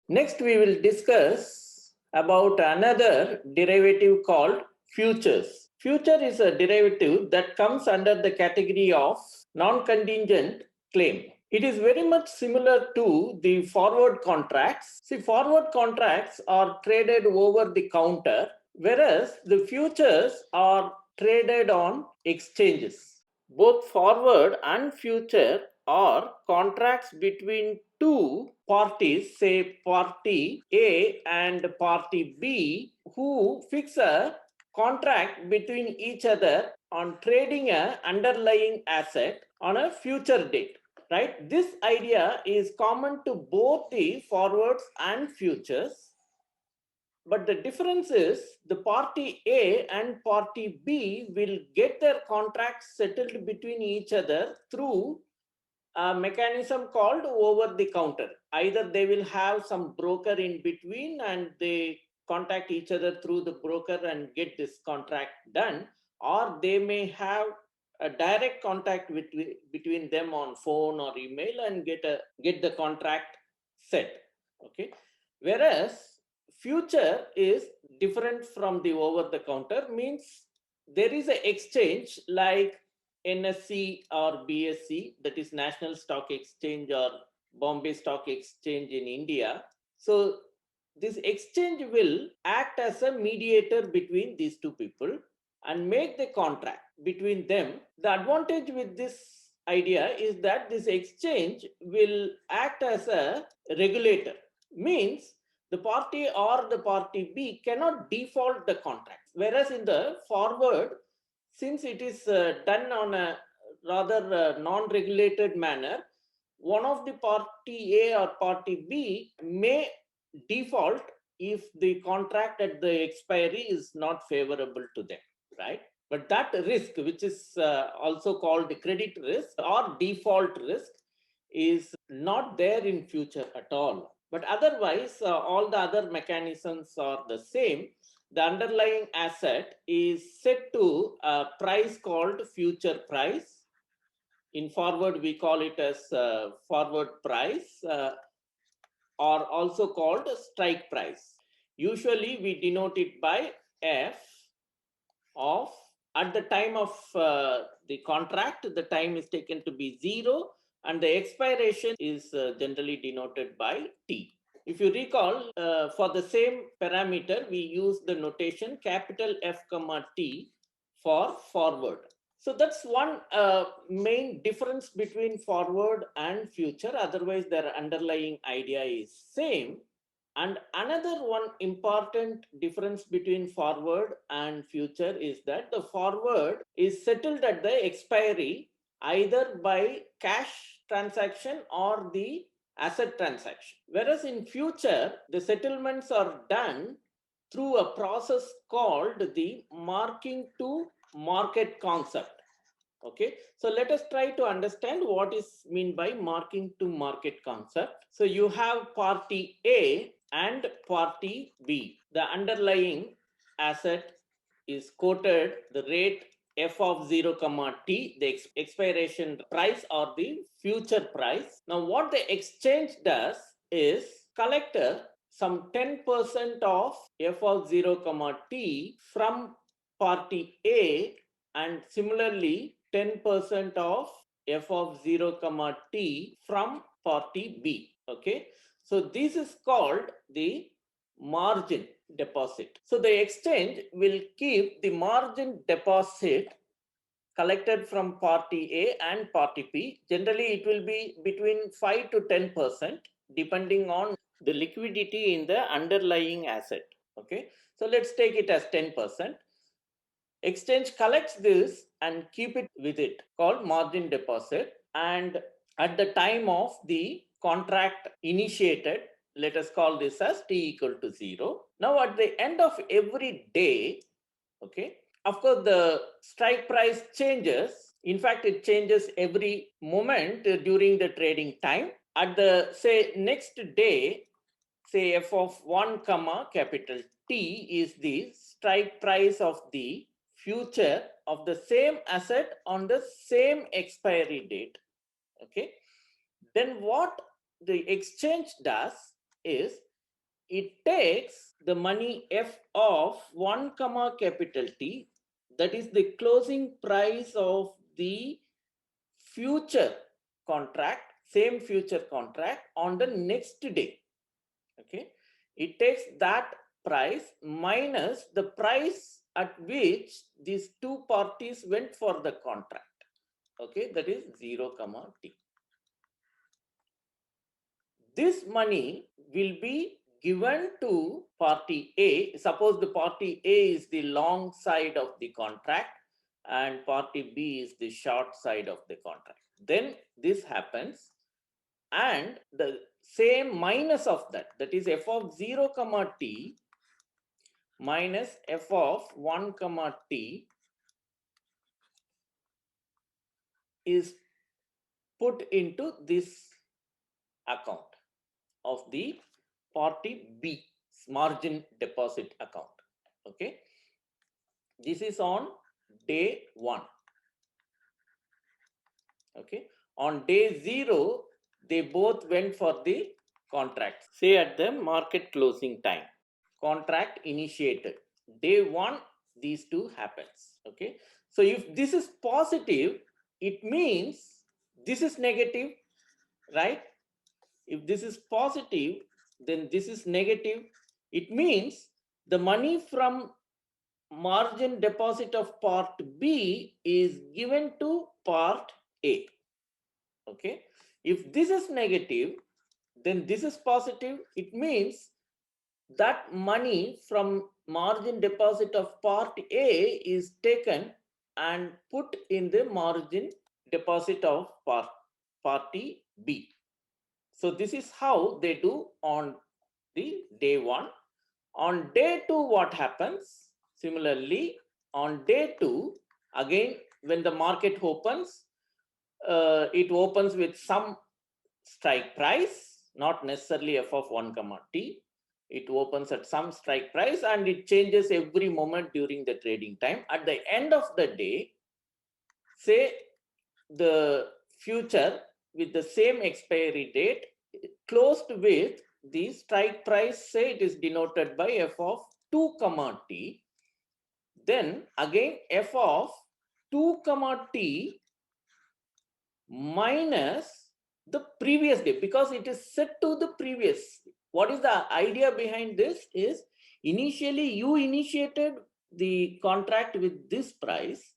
Next, we will discuss about another derivative called futures. Future is a derivative that comes under the category of non-contingent claim. It is very much similar to the forward contracts. See, forward contracts are traded over the counter, whereas the futures are traded on exchanges. Both forward and future are contracts between two parties, say party A and party B, who fix a contract between each other on trading a underlying asset on a future date. Right? This idea is common to both the forwards and futures. But the difference is the party A and party B will get their contracts settled between each other through a mechanism called over the counter. Either they will have some broker in between and they contact each other through the broker and get this contract done, or they may have a direct contact between them on phone or email and get the contract set. Okay, whereas future is different from the over the counter, means there is an exchange like N.Sc or B.Sc, that is National Stock Exchange or Bombay Stock Exchange in India. So this exchange will act as a mediator between these two people and make the contract between them. The advantage with this idea is that this exchange will act as a regulator, means the party or the party B cannot default the contract. Whereas in the forward, since it is done on a rather non-regulated manner, one of the party A or party B may default if the contract at the expiry is not favorable to them, right? But that risk, which is also called the credit risk or default risk, is not there in future at all. But otherwise, all the other mechanisms are the same. The underlying asset is set to a price called future price. In forward, we call it as forward price, or also called strike price. Usually, we denote it by F of, at the time of the contract, the time is taken to be 0, and the expiration is generally denoted by T. If you recall, for the same parameter, we use the notation capital F comma T for forward. So that's one main difference between forward and future. Otherwise, their underlying idea is same. And another one important difference between forward and future is that the forward is settled at the expiry either by cash transaction or the asset transaction. Whereas in future, the settlements are done through a process called the marking to market concept. Okay, so let us try to understand what is meant by marking to market concept. So you have party A and party B. The underlying asset is quoted the rate f of 0 comma t, the expiration price or the future price. Now what the exchange does is collect some 10% of f of 0 comma t from party A, and similarly 10% of f of 0 comma t from party B. Okay, so this is called the margin deposit. So the exchange will keep the margin deposit collected from party A and party B. Generally, it will be between 5 to 10%, depending on the liquidity in the underlying asset. Okay, so let's take it as 10%. Exchange collects this and keep it with it, called margin deposit. And at the time of the contract initiated, let us call this as t equal to 0. Now at the end of every day, okay, of course the strike price changes. In fact, it changes every moment during the trading time. At the, say, next day, say f of 1 comma capital T is the strike price of the future of the same asset on the same expiry date. Okay, then what the exchange does is it takes the money F of 1 comma capital T, that is the closing price of the future contract, same future contract on the next day. Okay, it takes that price minus the price at which these two parties went for the contract. Okay, that is 0 comma T. This money will be given to party A. Suppose the party A is the long side of the contract and party B is the short side of the contract. Then this happens, and the same minus of that, that is f of 0 comma t minus f of 1 comma t is put into this account of the party B, margin deposit account. Okay, this is on day 1. Okay, on day 0 they both went for the contract, say at the market closing time. Contract initiated day 1, these two happens. Okay, so if this is positive, it means this is negative, right? If this is positive, then this is negative. It means the money from margin deposit of part B is given to part A. Okay, if this is negative, then this is positive. It means that money from margin deposit of part A is taken and put in the margin deposit of party B. So this is how they do on the day 1. On day 2, what happens? Similarly, on day 2, again, when the market opens, it opens with some strike price, not necessarily f of 1 comma t. It opens at some strike price and it changes every moment during the trading time. At the end of the day, say the future with the same expiry date closed with the strike price, say it is denoted by f of 2 comma t, then again f of 2 comma t minus the previous day, because it is set to the previous. What is the idea behind this is, initially you initiated the contract with this price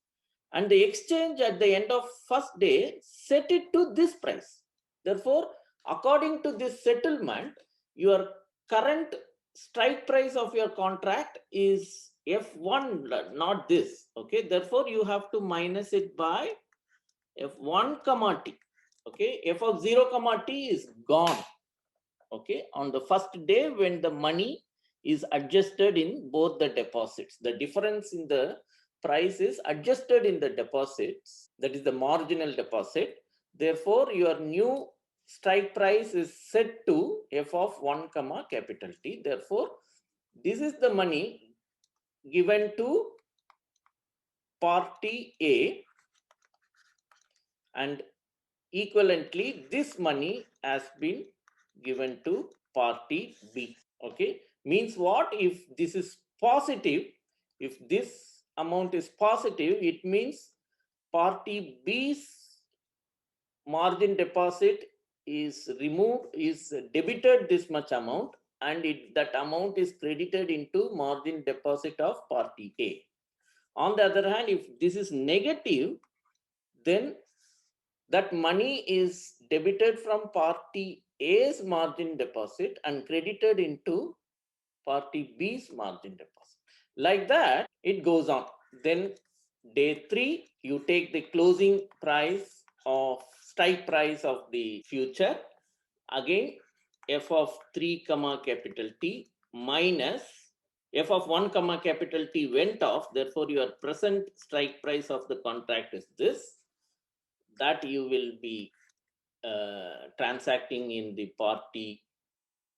and the exchange at the end of first day set it to this price. Therefore, according to this settlement, your current strike price of your contract is F1, not this. Okay, therefore you have to minus it by F1 comma T. Okay, F of 0 comma T is gone. Okay, on the first day when the money is adjusted in both the deposits, the difference in the price is adjusted in the deposits, that is the marginal deposit. Therefore, your new strike price is set to f of 1 comma capital T. Therefore, this is the money given to party A, and equivalently this money has been given to party B. Okay, means what? If this is positive, if this amount is positive, it means party B's margin deposit is removed, is debited this much amount, and that amount is credited into margin deposit of party A. On the other hand, if this is negative, then that money is debited from party A's margin deposit and credited into party B's margin deposit. Like that, it goes on. Then day 3, you take the closing price of strike price of the future. Again, f of 3 comma capital T minus f of 1 comma capital T went off. Therefore, your present strike price of the contract is this. That you will be transacting in the party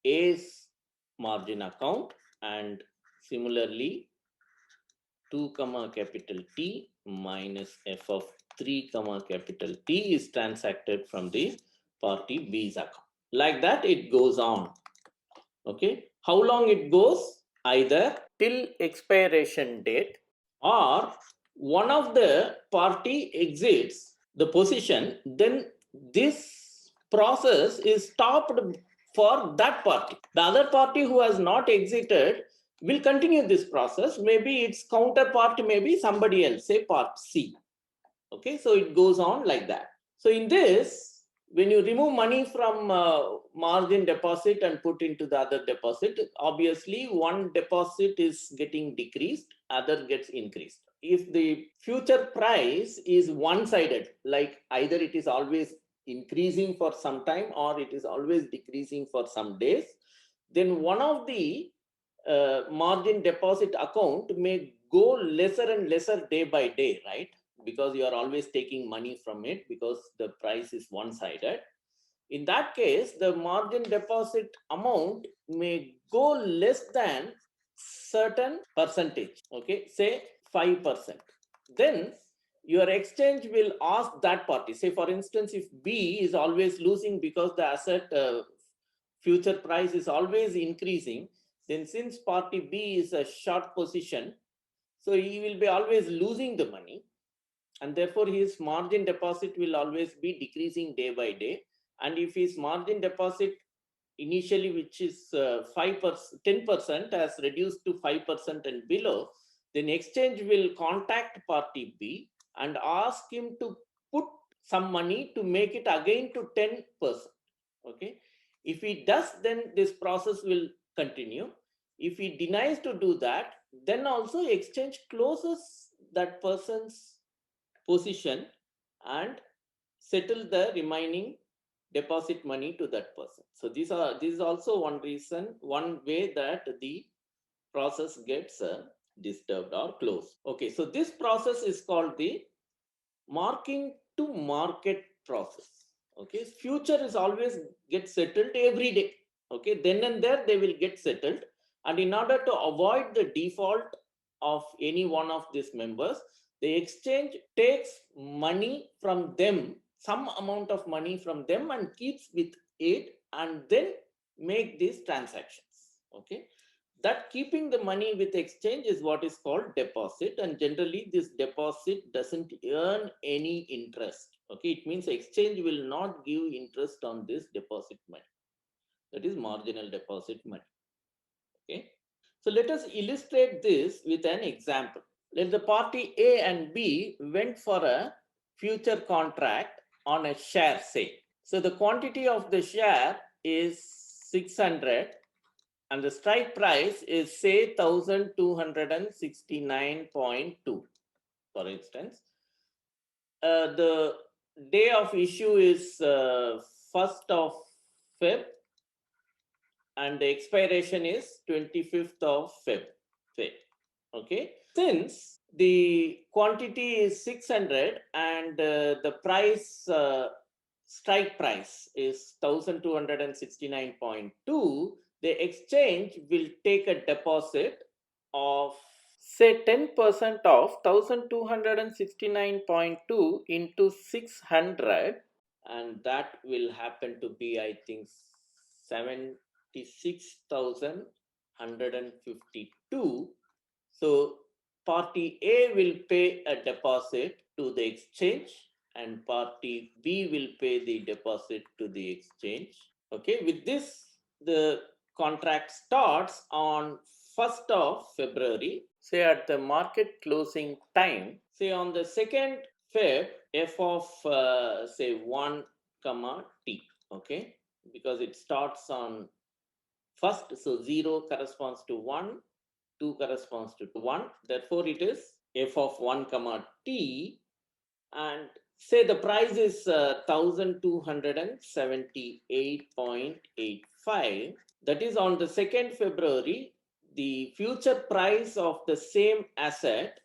A's margin account, and similarly 2 comma capital T minus f of 3 comma capital T is transacted from the party B's account. Like that it goes on. Okay, How long it goes? Either till expiration date, or one of the party exits the position, then this process is stopped for that party. The other party who has not exited will continue this process. Maybe its counterpart may be somebody else, say part C. Okay, so it goes on like that. So in this, when you remove money from margin deposit and put into the other deposit, obviously one deposit is getting decreased, other gets increased. If the future price is one-sided, like either it is always increasing for some time or it is always decreasing for some days, then one of the margin deposit account may go lesser and lesser day by day, right? Because you are always taking money from it because the price is one-sided. In that case, the margin deposit amount may go less than certain percentage, okay, say 5%. Then your exchange will ask that party, say for instance, if B is always losing because the asset future price is always increasing, then since party B is a short position, so he will be always losing the money, and therefore his margin deposit will always be decreasing day by day. And if his margin deposit initially, which is 5%, 10%, has reduced to 5% and below, then exchange will contact party B and ask him to put some money to make it again to 10%. Okay, if he does, then this process will continue. If he denies to do that, then also exchange closes that person's position and settle the remaining deposit money to that person. So this is also one reason, one way that the process gets disturbed or closed. Okay, so this process is called the marking to market process. Okay, future is always get settled every day. Okay, then and there they will get settled, and in order to avoid the default of any one of these members, the exchange takes money from them, some amount of money from them, and keeps with it, and then make these transactions. Okay, that keeping the money with exchange is what is called deposit, and generally this deposit doesn't earn any interest. Okay, it means exchange will not give interest on this deposit money, that is marginal deposit money. Okay, so let us illustrate this with an example. Let the party A and B went for a future contract on a share sale. So the quantity of the share is 600 and the strike price is say 1269.2, for instance. The day of issue is 1st of Feb and the expiration is 25th of Feb. Okay, since the quantity is 600 and the price strike price is 1269.2, the exchange will take a deposit of say 10% of 1269.2 into 600, and that will happen to be, I think, 76,152. So party A will pay a deposit to the exchange and party B will pay the deposit to the exchange. Okay, with this, the contract starts on 1st of February, say at the market closing time, say on the 2nd Feb, f of say 1 comma t. Okay, because it starts on first, so 0 corresponds to 1, 2 corresponds to 1, therefore it is f of 1 comma t, and say the price is 1278.85. That is on the 2nd February, the future price of the same asset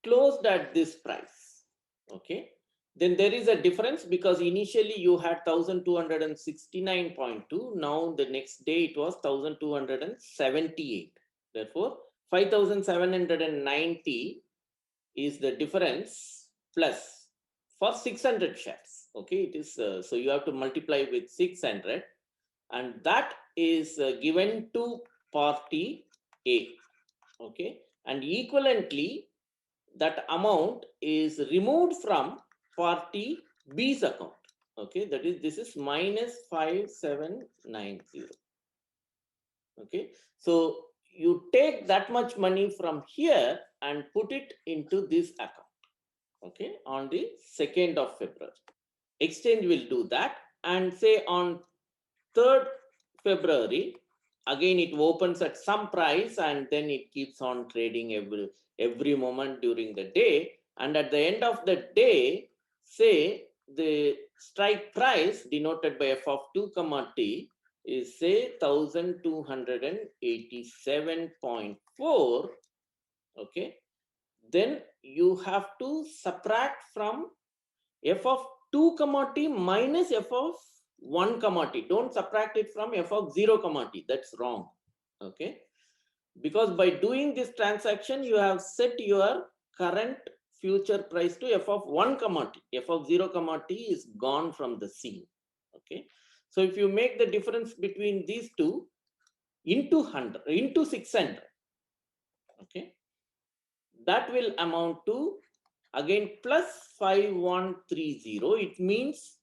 closed at this price. Okay, then there is a difference because initially you had 1269.2, now the next day it was 1278. Therefore 5790 is the difference plus for 600 shares. Okay, it is so you have to multiply with 600, and that is given to party A. Okay, and equivalently, that amount is removed from party B's account. Okay, that is, this is minus 5790. Okay, so you take that much money from here and put it into this account. Okay, on the 2nd of February. Exchange will do that, and say on 3rd February, again it opens at some price and then it keeps on trading every moment during the day. And at the end of the day, say the strike price denoted by f of 2 comma t is say 1287.4. Okay, then you have to subtract from f of 2 comma t minus f of 1 comma t. Don't subtract it from f of 0 comma t. That's wrong. Okay, because by doing this transaction you have set your current future price to f of 1 comma t. F of 0 comma t is gone from the scene. Okay, so if you make the difference between these two into 100 into 600, okay, that will amount to again plus 5130. It means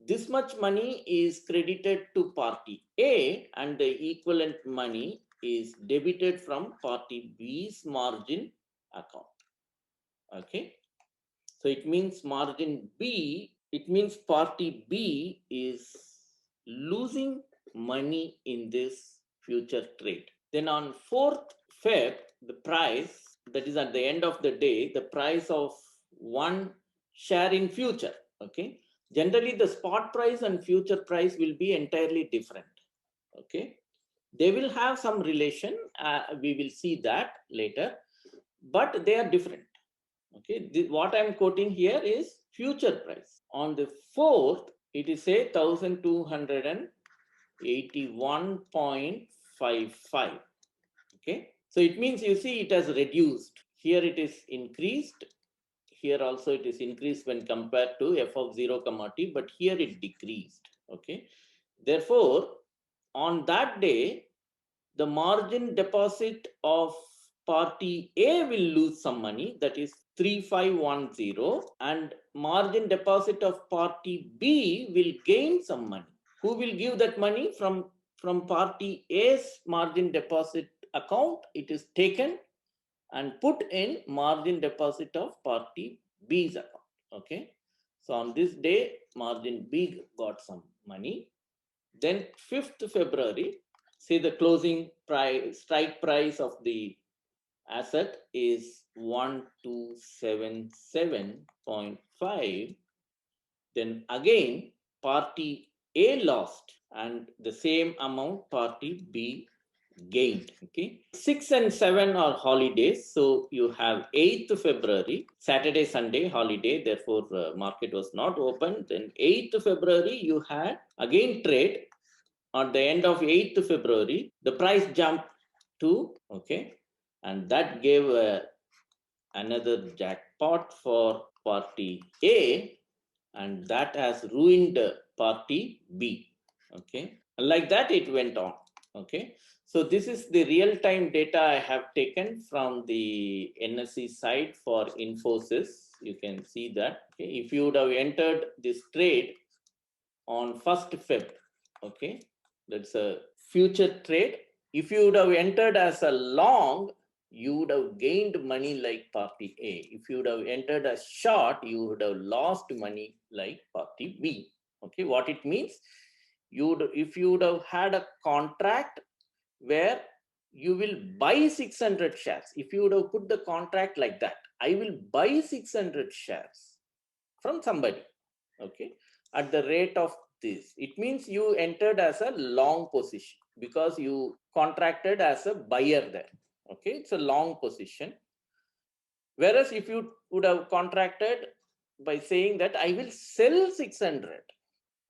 this much money is credited to party A and the equivalent money is debited from party B's margin account. Okay, so it means margin B, it means party B is losing money in this future trade. Then on 4th Feb, the price, that is at the end of the day, the price of one share in future. Okay, generally the spot price and future price will be entirely different. Okay, they will have some relation, we will see that later, but they are different. Okay, what I'm quoting here is future price. On the 4th, it is say 1281.55. Okay, so it means, you see, it has reduced. Here it is increased. Here also it is increased when compared to f of 0 comma t, but here it decreased. Okay, therefore on that day the margin deposit of party A will lose some money, that is 3510, and margin deposit of party B will gain some money. Who will give that money? From party A's margin deposit account, it is taken and put in margin deposit of party B's account. Okay, so on this day margin B got some money. Then 5th February, say the closing price, strike price of the asset is 1277.5. Then again party A lost and the same amount party B gained. Okay, 6 and 7 are holidays, so you have 8th February, Saturday, Sunday holiday, therefore market was not open. Then 8th February you had again trade. At the end of 8th February, the price jumped to, okay, and that gave another jackpot for party A, and that has ruined party B. Okay, like that it went on. Okay, so this is the real-time data I have taken from the NSE site for Infosys. You can see that. Okay, if you would have entered this trade on 1st Feb, okay, that's a future trade. If you would have entered as a long, you would have gained money like party A. If you would have entered as short, you would have lost money like party B. Okay, what it means? If you would have had a contract where you will buy 600 shares, if you would have put the contract like that, I will buy 600 shares from somebody, okay, at the rate of this, it means you entered as a long position because you contracted as a buyer there. Okay, it's a long position. Whereas if you would have contracted by saying that I will sell 600,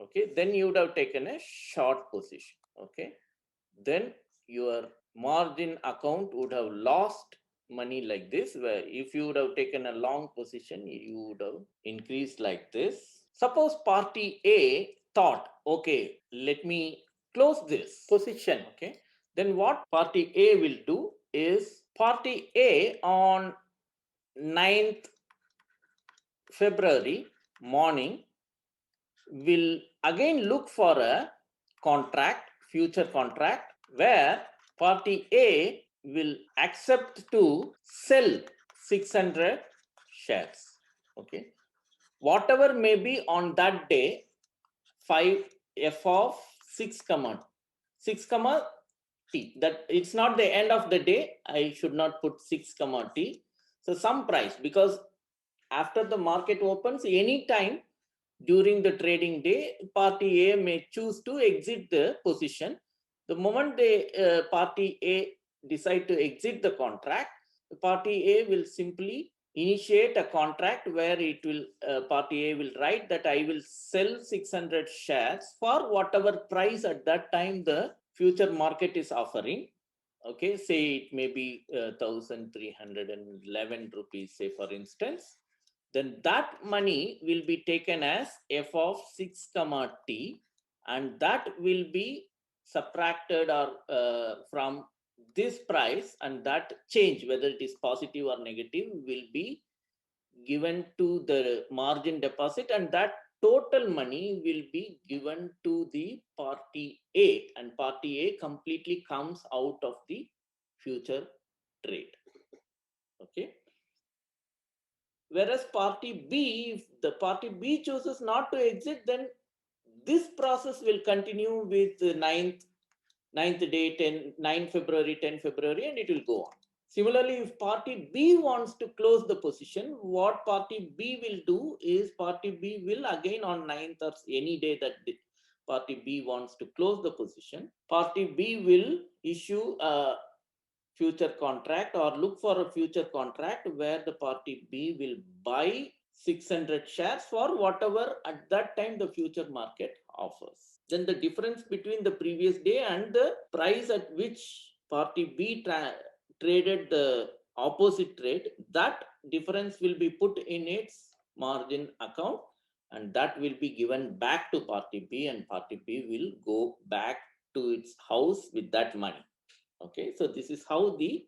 okay, then you would have taken a short position. Okay, then your margin account would have lost money like this, where if you would have taken a long position, you would have increased like this. Suppose party A thought, okay, let me close this position, okay, then what party A will do is party A on 9th February morning will again look for a contract, future contract, where party A will accept to sell 600 shares. Okay, whatever may be on that day, 5 f of 6 comma 6 comma t. That it's not the end of the day. I should not put 6 comma t. So some price, because after the market opens, any time during the trading day, party A may choose to exit the position. The moment party A decide to exit the contract, the party A will simply initiate a contract where it will party A will write that I will sell 600 shares for whatever price at that time the future market is offering. Okay, say it may be 1311 rupees, say for instance. Then that money will be taken as f of 6 comma t, and that will be subtracted or from this price, and that change, whether it is positive or negative, will be given to the margin deposit, and that total money will be given to the party A, and party A completely comes out of the future trade. Okay. Whereas party B, if the party B chooses not to exit, then this process will continue with the 9th day, 9 February, 10 February, and it will go on. Similarly, if party B wants to close the position, what party B will do is party B will again on 9th or any day that party B wants to close the position, party B will issue a future contract or look for a future contract where the party B will buy 600 shares for whatever at that time the future market offers. Then the difference between the previous day and the price at which party B traded the opposite trade, that difference will be put in its margin account, and that will be given back to party B, and party B will go back to its house with that money. Okay, so this is how the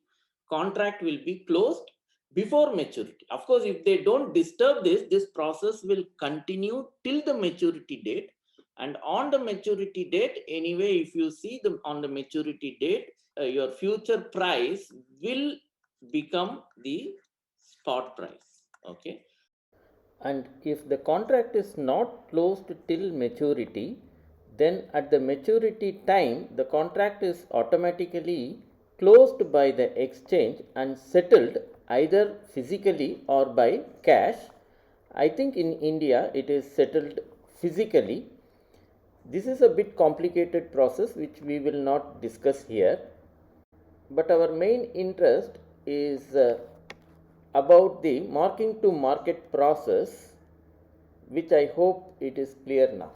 contract will be closed before maturity. Of course, if they don't disturb this process will continue till the maturity date. And on the maturity date, anyway, if you see on the maturity date, your future price will become the spot price. Okay. And if the contract is not closed till maturity, then at the maturity time, the contract is automatically closed by the exchange and settled either physically or by cash. I think in India it is settled physically. This is a bit complicated process which we will not discuss here, but our main interest is about the marking to market process, which I hope it is clear now.